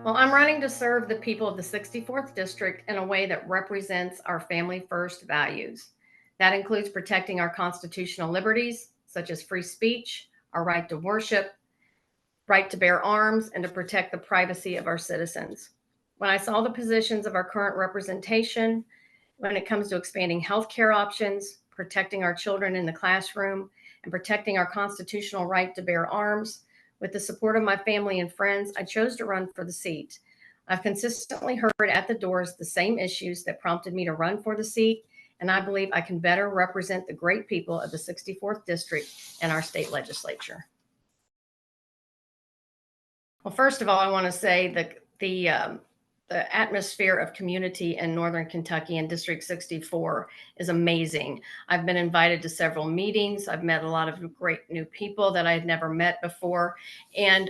Well, I'm running to serve the people of the 64th District in a way that represents our family first values. That includes protecting our constitutional liberties, such as free speech, our right to worship, right to bear arms, and to protect the privacy of our citizens. When I saw the positions of our current representation, when it comes to expanding healthcare options, protecting our children in the classroom, and protecting our constitutional right to bear arms, with the support of my family and friends, I chose to run for the seat. I've consistently heard at the doors the same issues that prompted me to run for the seat, and I believe I can better represent the great people of the 64th District and our state legislature. Well, first of all, I want to say that the atmosphere of community in Northern Kentucky in District 64 is amazing. I've been invited to several meetings. I've met a lot of great new people that I had never met before, and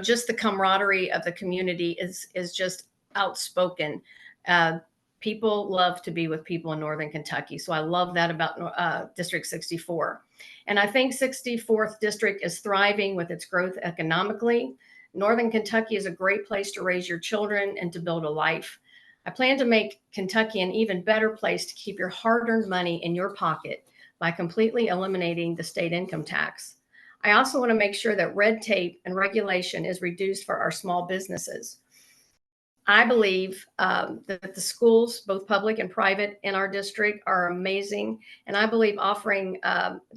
just the camaraderie of the community is just outspoken. Uh, People love to be with people in Northern Kentucky, so I love that about District 64. And I think 64th District is thriving with its growth economically. Northern Kentucky is a great place to raise your children and to build a life. I plan to make Kentucky an even better place to keep your hard earned money in your pocket by completely eliminating the state income tax. I also want to make sure that red tape and regulation is reduced for our small businesses. I believe that the schools, both public and private in our district, are amazing. And I believe offering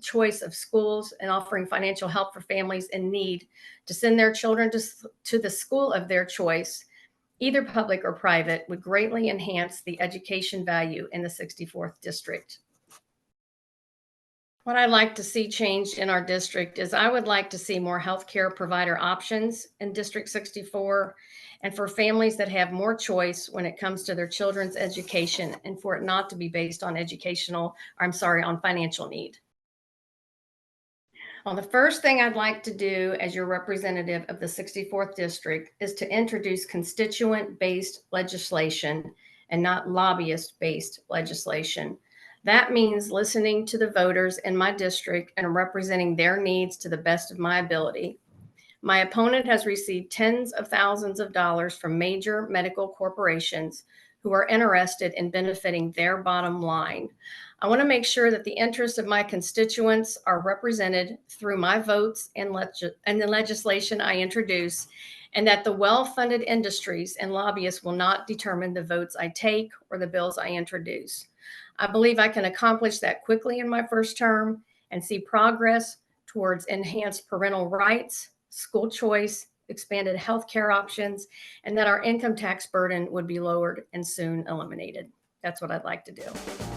choice of schools and offering financial help for families in need to send their children to the school of their choice, either public or private, would greatly enhance the education value in the 64th District. What I'd like to see changed in our district is I would like to see more healthcare provider options in District 64, and for families that have more choice when it comes to their children's education, and for it not to be based on on financial need. Well, the first thing I'd like to do as your representative of the 64th District is to introduce constituent-based legislation and not lobbyist-based legislation. That means listening to the voters in my district and representing their needs to the best of my ability. My opponent has received tens of thousands of dollars from major medical corporations who are interested in benefiting their bottom line. I want to make sure that the interests of my constituents are represented through my votes and the legislation I introduce, and that the well-funded industries and lobbyists will not determine the votes I take or the bills I introduce. I believe I can accomplish that quickly in my first term and see progress towards enhanced parental rights, school choice, expanded healthcare options, and that our income tax burden would be lowered and soon eliminated. That's what I'd like to do.